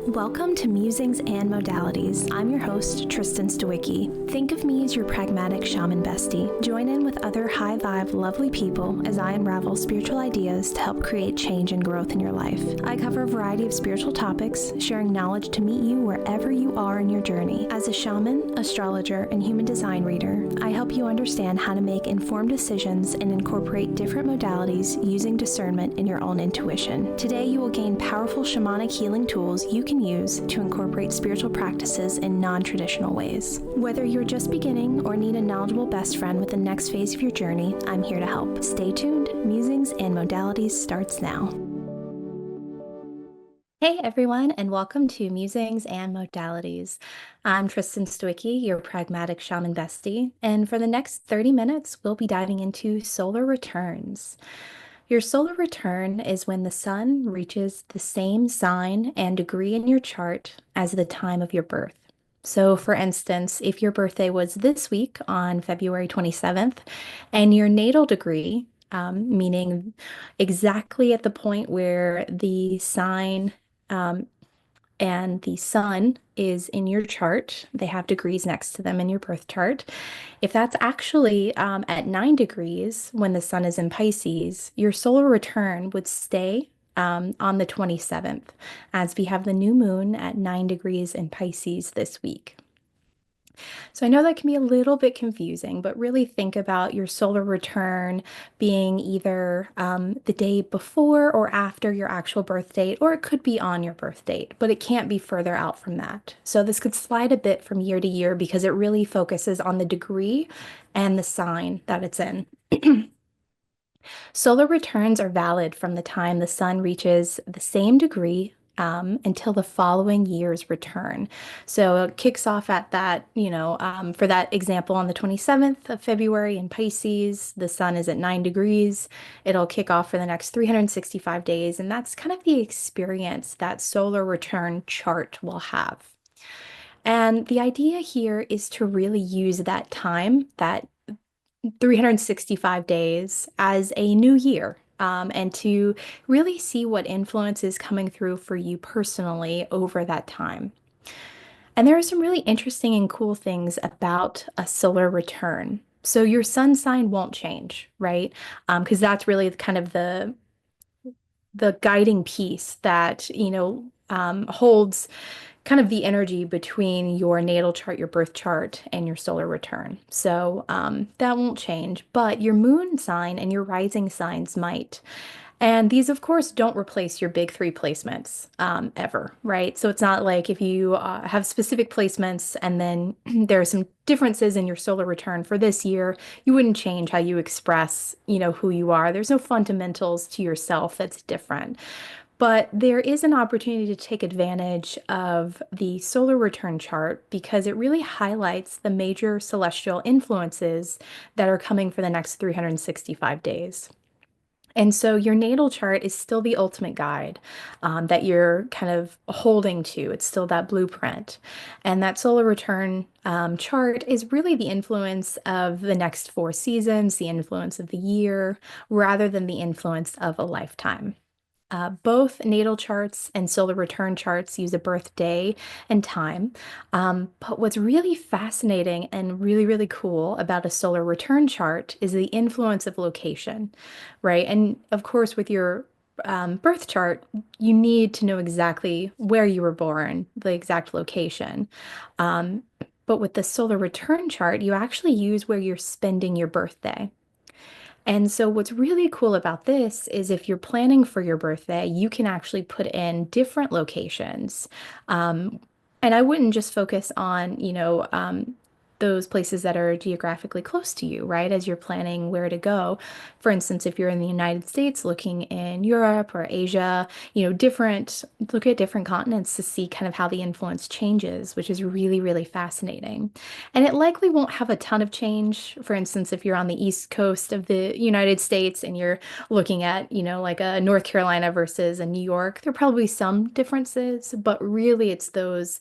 Welcome to Musings and Modalities. I'm your host, Tristen Stawicki. Think of me as your pragmatic shaman bestie. Join in with other high vibe, lovely people as I unravel spiritual ideas to help create change and growth in your life. I cover a variety of spiritual topics, sharing knowledge to meet you wherever you are in your journey. As a shaman, astrologer, and human design reader, I help you understand how to make informed decisions and incorporate different modalities using discernment in your own intuition. Today, you will gain powerful shamanic healing tools you can use to incorporate spiritual practices in non-traditional ways. Whether you're just beginning or need a knowledgeable best friend with the next phase of your journey, I'm here to help. Stay tuned. Musings and Modalities starts now. Hey everyone, and welcome to Musings and Modalities. I'm Tristen Stawicki, your pragmatic shaman bestie, and for the next 30 minutes, we'll be diving into solar returns. Your solar return is when the sun reaches the same sign and degree in your chart as the time of your birth. So, for instance, if your birthday was this week on February 27th and your natal degree, meaning exactly at the point where the sign and the sun is in your chart, they have degrees next to them in your birth chart. If that's actually at 9 degrees when the sun is in Pisces, your solar return would stay on the 27th, as we have the new moon at 9 degrees in Pisces this week. So I know that can be a little bit confusing, but really think about your solar return being either the day before or after your actual birth date, or it could be on your birth date, but it can't be further out from that. So this could slide a bit from year to year because it really focuses on the degree and the sign that it's in. Solar returns are valid from the time the sun reaches the same degree until the following year's return. So it kicks off at that, for that example, on the 27th of February in Pisces, the sun is at 9 degrees. It'll kick off for the next 365 days. And that's kind of the experience that solar return chart will have. And the idea here is to really use that time, that 365 days, as a new year, and to really see what influence is coming through for you personally over that time. And there are some really interesting and cool things about a solar return. So your sun sign won't change, right? Because that's really kind of the guiding piece that, holds kind of the energy between your natal chart, your birth chart, and your solar return. So that won't change, but your moon sign and your rising signs might. And these, of course, don't replace your big three placements ever, right? So it's not like if you have specific placements and then there are some differences in your solar return for this year, you wouldn't change how you express, who you are. There's no fundamentals to yourself that's different. But there is an opportunity to take advantage of the solar return chart because it really highlights the major celestial influences that are coming for the next 365 days. And so your natal chart is still the ultimate guide that you're kind of holding to. It's still that blueprint. And that solar return chart is really the influence of the next 4 seasons, the influence of the year, rather than the influence of a lifetime. Both natal charts and solar return charts use a birthday and time. But what's really fascinating and really, really cool about a solar return chart is the influence of location, right? And of course, with your birth chart, you need to know exactly where you were born, the exact location. But with the solar return chart, you actually use where you're spending your birthday. And so what's really cool about this is if you're planning for your birthday, you can actually put in different locations. And I wouldn't just focus on, those places that are geographically close to you, right? As you're planning where to go. For instance, if you're in the United States looking in Europe or Asia, look at different continents to see kind of how the influence changes, which is really, really fascinating. And it likely won't have a ton of change. For instance, if you're on the East Coast of the United States and you're looking at, like a North Carolina versus a New York, there are probably some differences, but really it's those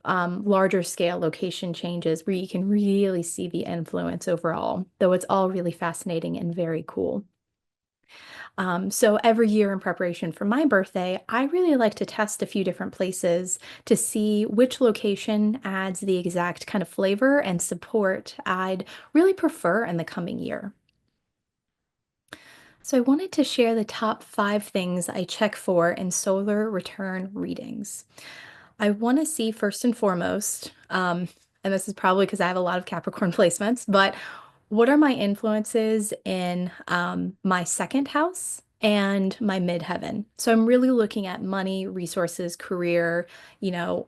larger scale location changes where you can really see the influence overall, though it's all really fascinating and very cool. So every year in preparation for my birthday, I really like to test a few different places to see which location adds the exact kind of flavor and support I'd really prefer in the coming year. So I wanted to share the top 5 things I check for in solar return readings. I want to see first and foremost, and this is probably because I have a lot of Capricorn placements, but what are my influences in my second house and my midheaven? So I'm really looking at money, resources, career,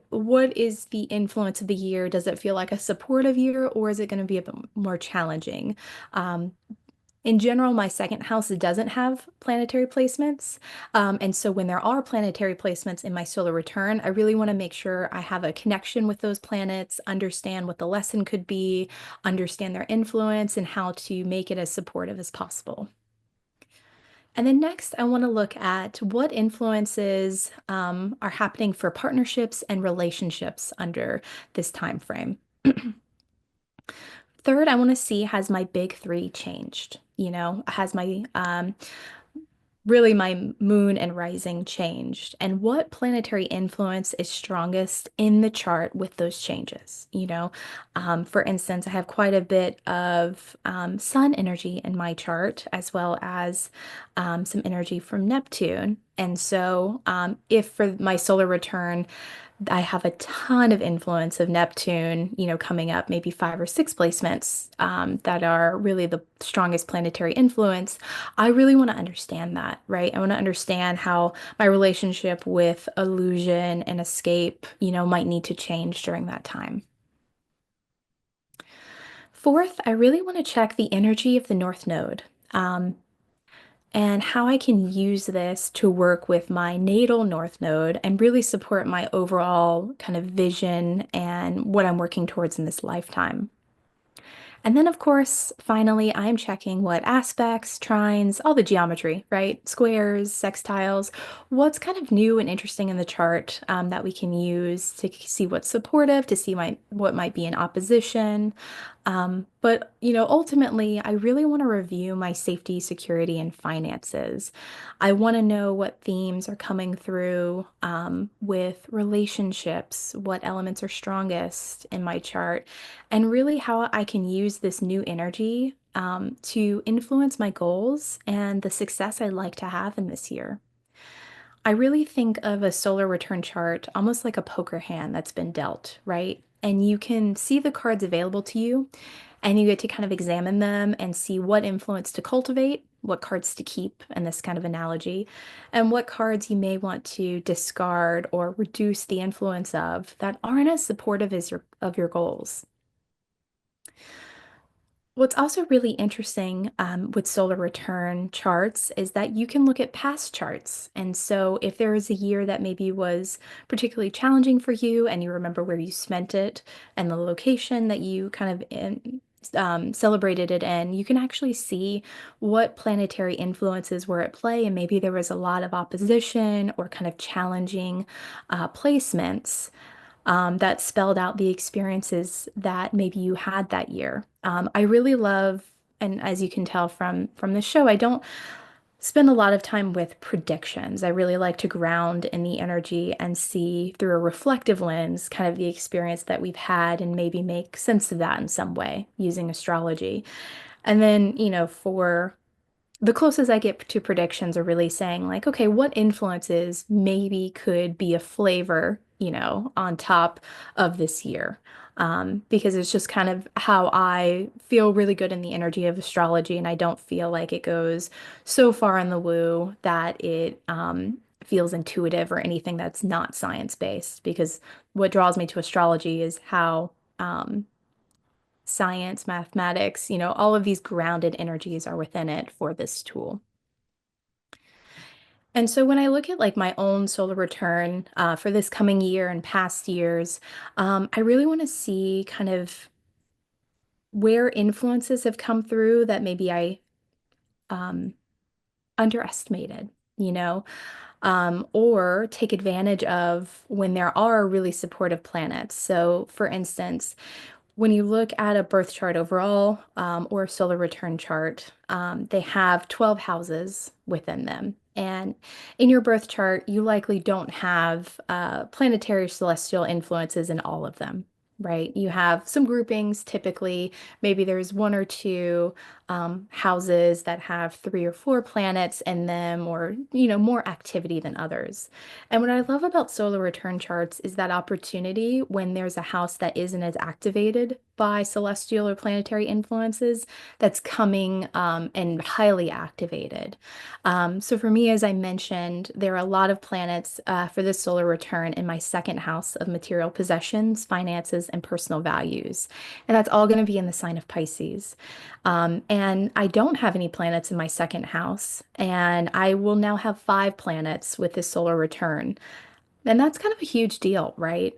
what is the influence of the year? Does it feel like a supportive year or is it going to be a bit more challenging? Um, in general, my second house doesn't have planetary placements. And so when there are planetary placements in my solar return, I really want to make sure I have a connection with those planets, understand what the lesson could be, understand their influence, and how to make it as supportive as possible. And then next, I want to look at what influences are happening for partnerships and relationships under this time frame. Third, I want to see, has my big three changed? Has my really my moon and rising changed, and what planetary influence is strongest in the chart with those changes. For instance, I have quite a bit of sun energy in my chart, as well as some energy from Neptune. And so if for my solar return I have a ton of influence of Neptune, coming up, maybe 5 or 6 placements that are really the strongest planetary influence. I really want to understand that, right? I want to understand how my relationship with illusion and escape, might need to change during that time. Fourth, I really want to check the energy of the North Node. Um, and how I can use this to work with my natal North Node and really support my overall kind of vision and what I'm working towards in this lifetime. And then, of course, finally, I'm checking what aspects, trines, all the geometry, right? Squares, sextiles, what's kind of new and interesting in the chart that we can use to see what's supportive, to see what might be in opposition. But, ultimately, I really want to review my safety, security, and finances. I want to know what themes are coming through with relationships, what elements are strongest in my chart, and really how I can use this new energy to influence my goals and the success I'd like to have in this year. I really think of a solar return chart almost like a poker hand that's been dealt, right? And you can see the cards available to you, and you get to kind of examine them and see what influence to cultivate, what cards to keep in this kind of analogy, and what cards you may want to discard or reduce the influence of that aren't as supportive as your goals. What's also really interesting with solar return charts is that you can look at past charts. And so, if there is a year that maybe was particularly challenging for you and you remember where you spent it and the location that you kind of celebrated it in, you can actually see what planetary influences were at play. And maybe there was a lot of opposition or kind of challenging placements that spelled out the experiences that maybe you had that year. I really love, and as you can tell from the show, I don't spend a lot of time with predictions. I really like to ground in the energy and see through a reflective lens kind of the experience that we've had and maybe make sense of that in some way using astrology. And then, for the closest I get to predictions are really saying like, okay, what influences maybe could be a flavor, on top of this year. Because it's just kind of how I feel really good in the energy of astrology, and I don't feel like it goes so far in the woo that it feels intuitive or anything that's not science-based. Because what draws me to astrology is how science, mathematics, all of these grounded energies are within it for this tool. And so when I look at like my own solar return for this coming year and past years, I really want to see kind of where influences have come through that maybe I um, underestimated, or take advantage of when there are really supportive planets. So, for instance, when you look at a birth chart overall, or a solar return chart, they have 12 houses within them. And in your birth chart, you likely don't have planetary celestial influences in all of them, right? You have some groupings typically. Maybe there's one or two houses that have three or four planets in them, or, more activity than others. And what I love about solar return charts is that opportunity when there's a house that isn't as activated by celestial or planetary influences that's coming and highly activated. So for me, as I mentioned, there are a lot of planets for this solar return in my second house of material possessions, finances, and personal values. And that's all going to be in the sign of Pisces. And I don't have any planets in my second house, and I will now have five planets with this solar return. And that's kind of a huge deal, right?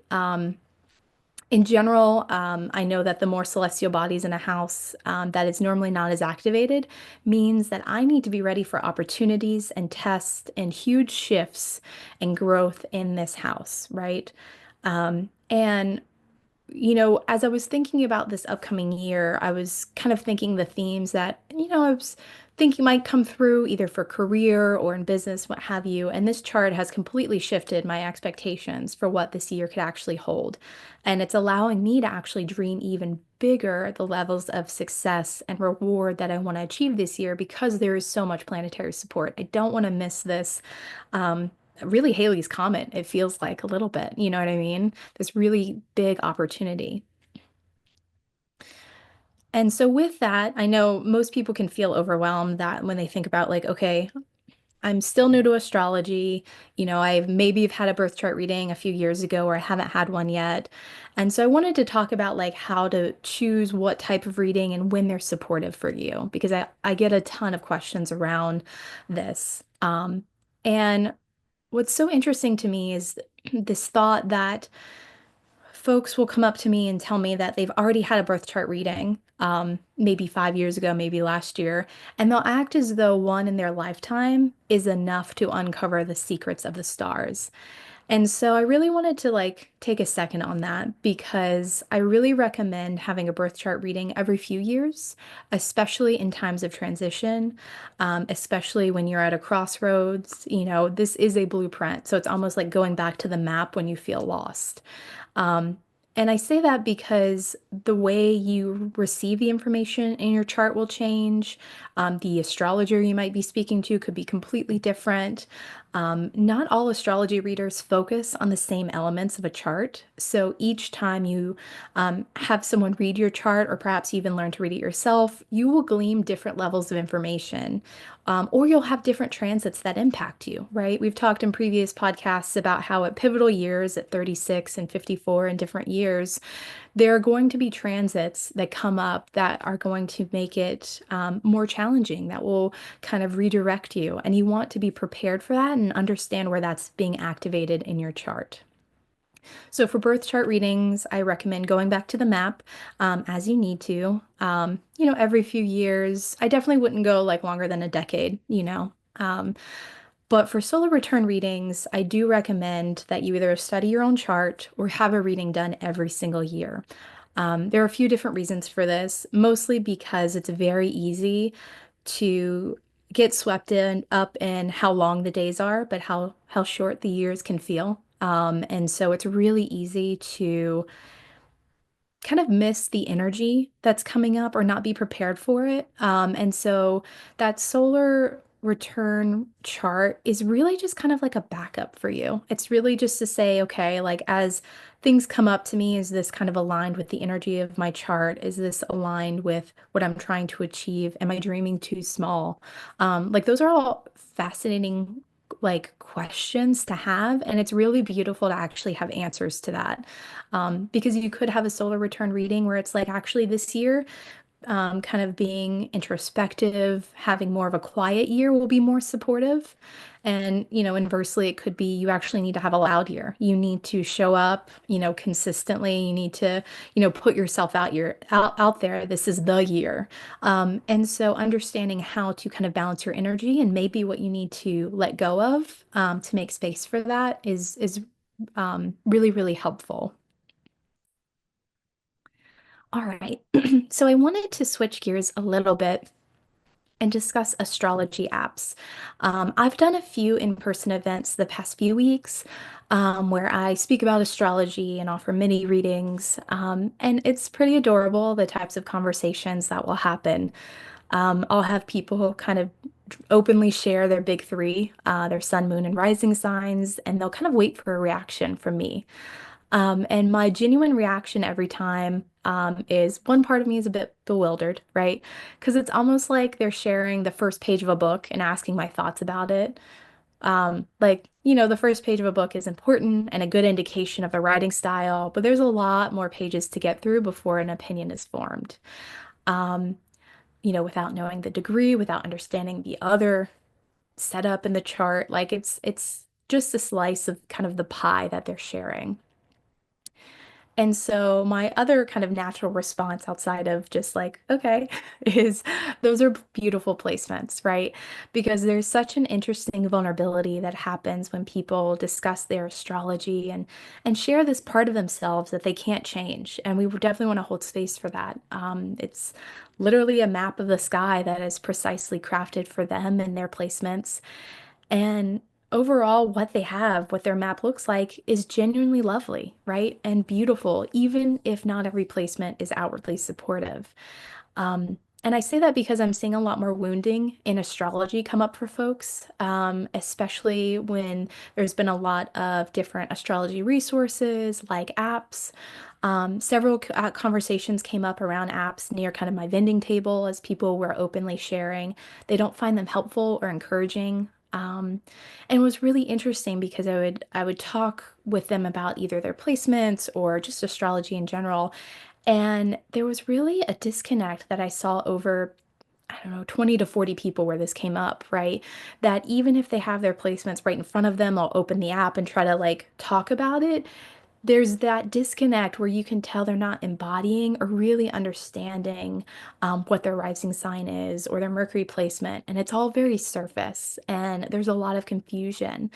In general, I know that the more celestial bodies in a house that is normally not as activated means that I need to be ready for opportunities and tests and huge shifts and growth in this house, right? And as I was thinking about this upcoming year, I was kind of thinking the themes that, I was thinking might come through either for career or in business, what have you. And this chart has completely shifted my expectations for what this year could actually hold. And it's allowing me to actually dream even bigger the levels of success and reward that I want to achieve this year because there is so much planetary support. I don't want to miss this. Really Haley's Comet, it feels like a little bit, you know what I mean? This really big opportunity. And so with that, I know most people can feel overwhelmed that when they think about like, okay, I'm still new to astrology. I've maybe have had a birth chart reading a few years ago or I haven't had one yet. And so I wanted to talk about like how to choose what type of reading and when they're supportive for you because I get a ton of questions around this. And what's so interesting to me is this thought that folks will come up to me and tell me that they've already had a birth chart reading, maybe 5 years ago, maybe last year, and they'll act as though one in their lifetime is enough to uncover the secrets of the stars. And so I really wanted to like take a second on that because I really recommend having a birth chart reading every few years, especially in times of transition, especially when you're at a crossroads. This is a blueprint, so it's almost like going back to the map when you feel lost. Um, and I say that because the way you receive the information in your chart will change. The astrologer you might be speaking to could be completely different. Not all astrology readers focus on the same elements of a chart. So each time you have someone read your chart, or perhaps even learn to read it yourself, you will glean different levels of information. Or you'll have different transits that impact you, right? We've talked in previous podcasts about how at pivotal years, at 36 and 54 in different years, there are going to be transits that come up that are going to make it more challenging, that will kind of redirect you. And you want to be prepared for that and understand where that's being activated in your chart. So for birth chart readings, I recommend going back to the map as you need to. Every few years. I definitely wouldn't go like longer than a decade. But for solar return readings, I do recommend that you either study your own chart or have a reading done every single year. There are a few different reasons for this, mostly because it's very easy to get swept in up in how long the days are, but how short the years can feel. And so it's really easy to kind of miss the energy that's coming up or not be prepared for it. And so that solar return chart is really just kind of like a backup for you. It's really just to say, okay, like as things come up to me, is this kind of aligned with the energy of my chart? Is this aligned with what I'm trying to achieve? Am I dreaming too small? Like those are all fascinating like questions to have, and it's really beautiful to actually have answers to that. Because you could have a solar return reading where it's like, actually, this year, kind of being introspective, having more of a quiet year will be more supportive. And, inversely, it could be you actually need to have a loud year. You need to show up, consistently. You need to, put yourself out there. This is the year. And so understanding how to kind of balance your energy and maybe what you need to let go of, to make space for that is really, really helpful. All right. So I wanted to switch gears a little bit and discuss astrology apps. I've done a few in-person events the past few weeks where I speak about astrology and offer mini readings. And it's pretty adorable, the types of conversations that will happen. I'll have people kind of openly share their big three, their sun, moon, and rising signs, and they'll kind of wait for a reaction from me. And my genuine reaction every time is one part of me is a bit bewildered, right? Because it's almost like they're sharing the first page of a book and asking my thoughts about it. The first page of a book is important and a good indication of a writing style, but there's a lot more pages to get through before an opinion is formed. Um, without knowing the degree, without understanding the other setup in the chart, like it's just a slice of kind of the pie that they're sharing. And so my other kind of natural response outside of just like, okay, is those are beautiful placements, right? Because there's such an interesting vulnerability that happens when people discuss their astrology and share this part of themselves that they can't change. And we would definitely want to hold space for that. It's literally a map of the sky that is precisely crafted for them and their placements. And overall, what they have, what their map looks like, is genuinely lovely, right? And beautiful, even if not every placement is outwardly supportive. And I say that because I'm seeing a lot more wounding in astrology come up for folks, especially when there's been a lot of different astrology resources like apps. Several conversations came up around apps near kind of my vending table as people were openly sharing. They don't find them helpful or encouraging. And it was really interesting because I would talk with them about either their placements or just astrology in general. And there was really a disconnect that I saw over, I don't know, 20 to 40 people where this came up, right? That even if they have their placements right in front of them, I'll open the app and try to like talk about it. There's that disconnect where you can tell they're not embodying or really understanding what their rising sign is or their Mercury placement. And it's all very surface and there's a lot of confusion.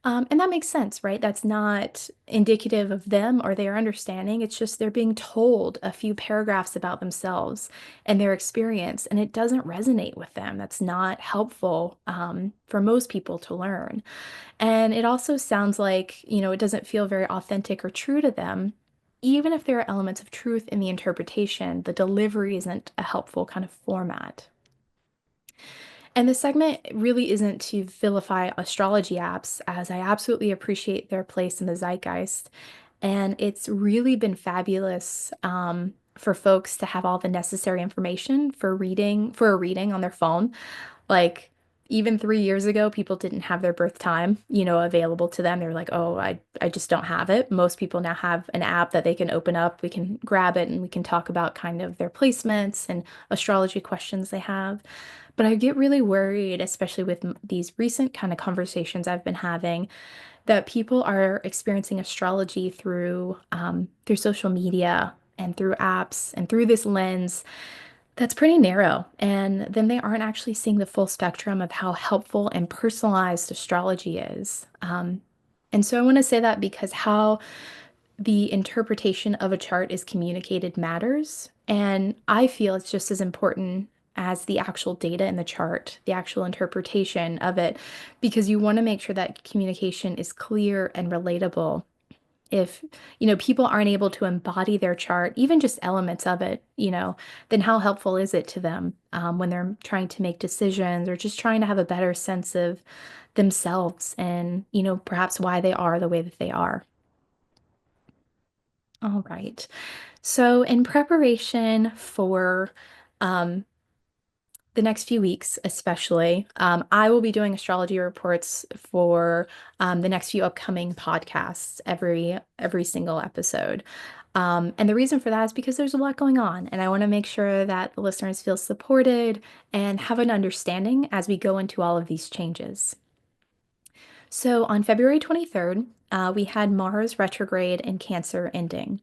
And that makes sense, right? That's not indicative of them or their understanding. It's just they're being told a few paragraphs about themselves and their experience, and it doesn't resonate with them. That's not helpful for most people to learn. And it also sounds like, it doesn't feel very authentic or true to them. Even if there are elements of truth in the interpretation, the delivery isn't a helpful kind of format. And this segment really isn't to vilify astrology apps, as I absolutely appreciate their place in the zeitgeist. And it's really been fabulous for folks to have all the necessary information for a reading on their phone. Like even 3 years ago, people didn't have their birth time, available to them. They were like, oh, I just don't have it. Most people now have an app that they can open up. We can grab it and we can talk about kind of their placements and astrology questions they have. But I get really worried, especially with these recent kind of conversations I've been having, that people are experiencing astrology through social media and through apps and through this lens that's pretty narrow. And then they aren't actually seeing the full spectrum of how helpful and personalized astrology is. And so I want to say that because how the interpretation of a chart is communicated matters. And I feel it's just as important as the actual data in the chart, the actual interpretation of it, because you want to make sure that communication is clear and relatable. If, people aren't able to embody their chart, even just elements of it, then how helpful is it to them when they're trying to make decisions or just trying to have a better sense of themselves and, perhaps why they are the way that they are. All right. So, in preparation for um, the next few weeks, especially, I will be doing astrology reports for the next few upcoming podcasts, every single episode. And the reason for that is because there's a lot going on, and I want to make sure that the listeners feel supported and have an understanding as we go into all of these changes. So, on February 23rd, we had Mars retrograde in Cancer ending.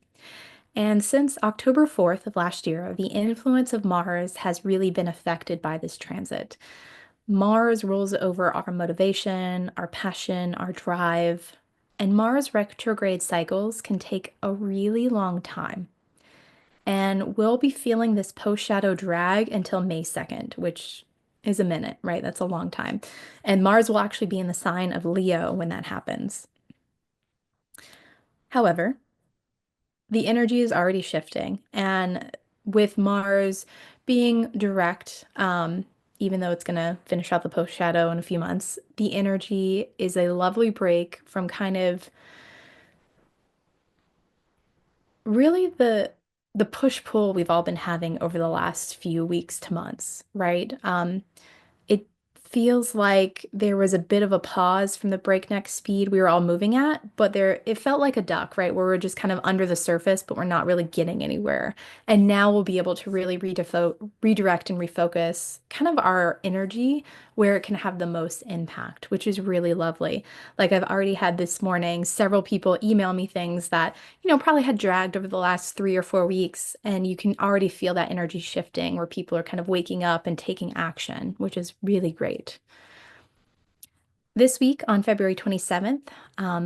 And since October 4th of last year, the influence of Mars has really been affected by this transit. Mars rules over our motivation, our passion, our drive, and Mars retrograde cycles can take a really long time. And we'll be feeling this post-shadow drag until May 2nd, which is a minute, right? That's a long time. And Mars will actually be in the sign of Leo when that happens. However, the energy is already shifting. And with Mars being direct, even though it's going to finish out the post shadow in a few months, the energy is a lovely break from kind of really the push-pull we've all been having over the last few weeks to months, right? It feels like there was a bit of a pause from the breakneck speed we were all moving at, but it felt like a duck, right? Where we're just kind of under the surface, but we're not really getting anywhere. And now we'll be able to really redirect and refocus kind of our energy where it can have the most impact, which is really lovely. Like I've already had this morning, several people email me things that, probably had dragged over the last 3 or 4 weeks, and you can already feel that energy shifting where people are kind of waking up and taking action, which is really great. This week on February 27th,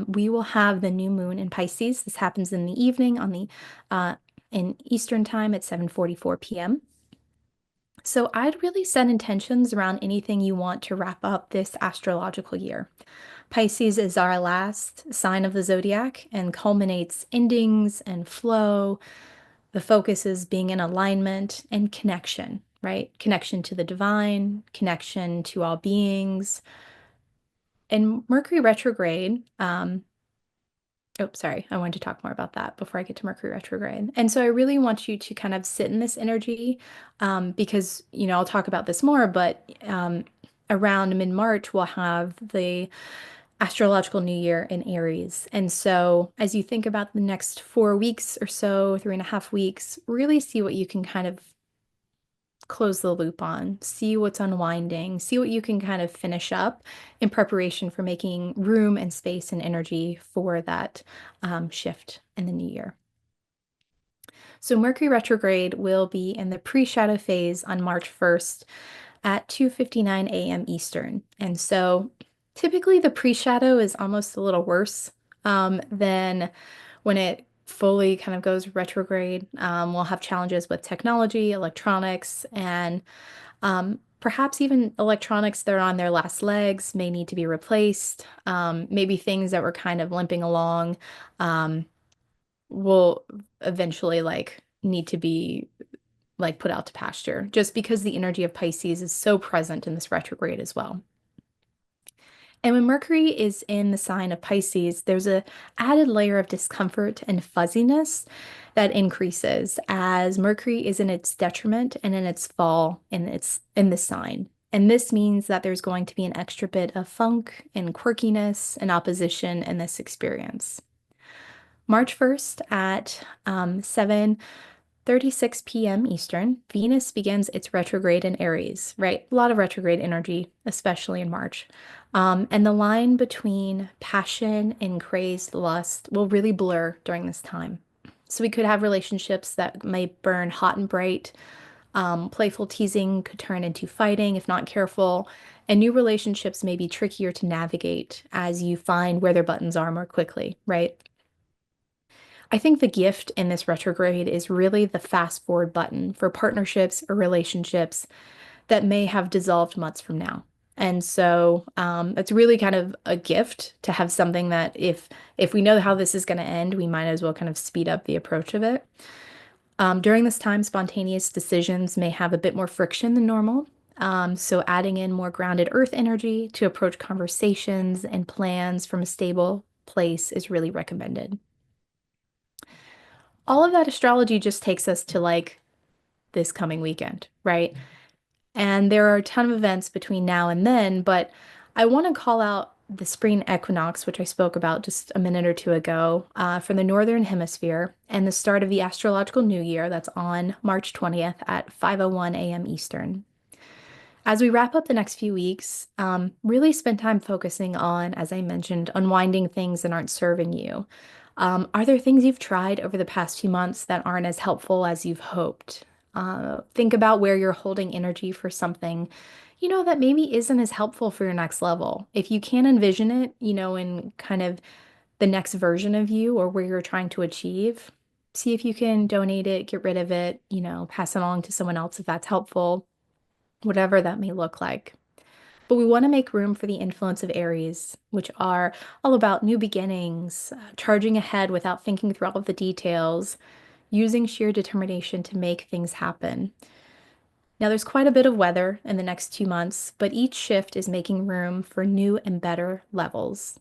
we will have the new moon in Pisces. This happens in the evening in Eastern time at 7:44 p.m. So I'd really set intentions around anything you want to wrap up this astrological year. Pisces is our last sign of the zodiac and culminates endings and flow. The focus is being in alignment and connection, right? Connection to the divine, connection to all beings. And Mercury retrograde, oh, sorry, I wanted to talk more about that before I get to Mercury retrograde. And so I really want you to kind of sit in this energy because, I'll talk about this more, but around mid-March, we'll have the astrological new year in Aries. And so as you think about the next 4 weeks or so, 3.5 weeks, really see what you can kind of close the loop on, see what's unwinding, see what you can kind of finish up in preparation for making room and space and energy for that shift in the new year. So Mercury retrograde will be in the pre-shadow phase on March 1st at 2:59 a.m. Eastern. And so typically the pre-shadow is almost a little worse than when it fully kind of goes retrograde. We'll have challenges with technology, electronics, and perhaps even electronics that are on their last legs may need to be replaced. Maybe things that were kind of limping along will eventually like need to be like put out to pasture, just because the energy of Pisces is so present in this retrograde as well. And when Mercury is in the sign of Pisces, there's a added layer of discomfort and fuzziness that increases as Mercury is in its detriment and in its fall in the sign. And this means that there's going to be an extra bit of funk and quirkiness and opposition in this experience. March 1st at 7:36 p.m. Eastern, Venus begins its retrograde in Aries, right? A lot of retrograde energy, especially in March. And the line between passion and crazed lust will really blur during this time. So we could have relationships that may burn hot and bright. Playful teasing could turn into fighting if not careful. And new relationships may be trickier to navigate as you find where their buttons are more quickly, right? I think the gift in this retrograde is really the fast forward button for partnerships or relationships that may have dissolved months from now. And so it's really kind of a gift to have something that if we know how this is going to end, we might as well kind of speed up the approach of it. During this time, spontaneous decisions may have a bit more friction than normal. So adding in more grounded earth energy to approach conversations and plans from a stable place is really recommended. All of that astrology just takes us to like this coming weekend, right? And there are a ton of events between now and then, but I want to call out the spring equinox, which I spoke about just a minute or two ago, from the Northern Hemisphere, and the start of the astrological new year that's on March 20th at 5:01 a.m. Eastern. As we wrap up the next few weeks, really spend time focusing on, as I mentioned, unwinding things that aren't serving you. Are there things you've tried over the past few months that aren't as helpful as you've hoped? Think about where you're holding energy for something, that maybe isn't as helpful for your next level. If you can envision it, in kind of the next version of you or where you're trying to achieve, See if you can donate it, get rid of it, pass it along to someone else if that's helpful, whatever that may look like. But we want to make room for the influence of Aries, which are all about new beginnings, charging ahead without thinking through all of the details, using sheer determination to make things happen. Now, there's quite a bit of weather in the next 2 months, but each shift is making room for new and better levels.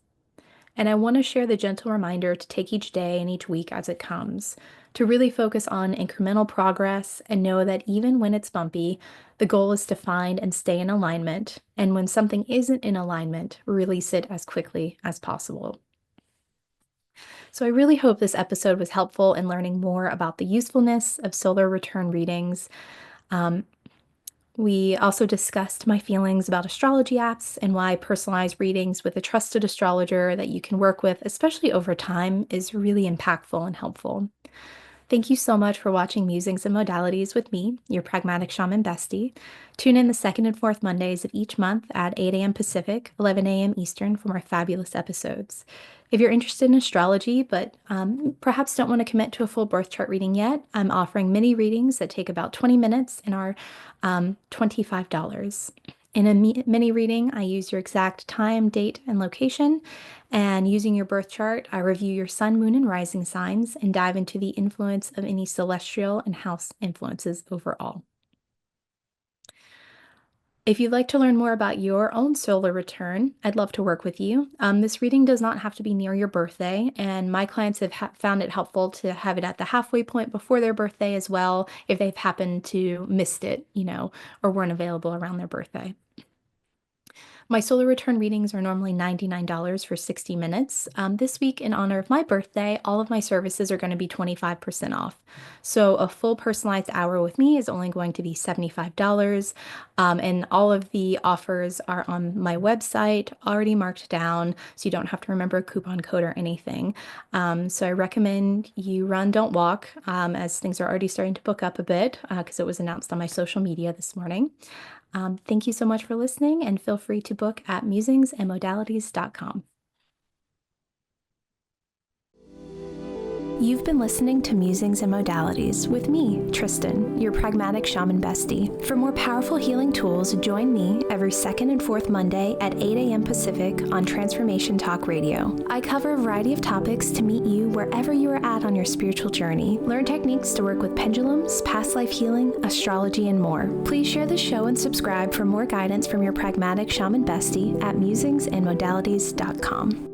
And I want to share the gentle reminder to take each day and each week as it comes, to really focus on incremental progress and know that even when it's bumpy, the goal is to find and stay in alignment. And when something isn't in alignment, release it as quickly as possible. So I really hope this episode was helpful in learning more about the usefulness of solar return readings. Um, We also discussed my feelings about astrology apps and why personalized readings with a trusted astrologer that you can work with, especially over time, is really impactful and helpful. Thank you so much for watching Musings and Modalities with me, your pragmatic shaman bestie. Tune in the second and fourth Mondays of each month at 8 a.m. Pacific, 11 a.m. Eastern for more fabulous episodes. If you're interested in astrology, but perhaps don't want to commit to a full birth chart reading yet, I'm offering mini readings that take about 20 minutes and are $25. In a mini reading, I use your exact time, date, and location. And using your birth chart, I review your sun, moon, and rising signs and dive into the influence of any celestial and house influences overall. If you'd like to learn more about your own solar return, I'd love to work with you. This reading does not have to be near your birthday, and my clients have found it helpful to have it at the halfway point before their birthday as well, if they've happened to missed it, or weren't available around their birthday. My solar return readings are normally $99 for 60 minutes. This week, in honor of my birthday, all of my services are going to be 25% off. So a full personalized hour with me is only going to be $75. And all of the offers are on my website, already marked down, so you don't have to remember a coupon code or anything. So I recommend you run, don't walk, as things are already starting to book up a bit because it was announced on my social media this morning. Thank you so much for listening, and feel free to book at musingsandmodalities.com. You've been listening to Musings and Modalities with me, Tristen, your pragmatic shaman bestie. For more powerful healing tools, join me every second and fourth Monday at 8 a.m. Pacific on Transformation Talk Radio. I cover a variety of topics to meet you wherever you are at on your spiritual journey. Learn techniques to work with pendulums, past life healing, astrology, and more. Please share the show and subscribe for more guidance from your pragmatic shaman bestie at musingsandmodalities.com.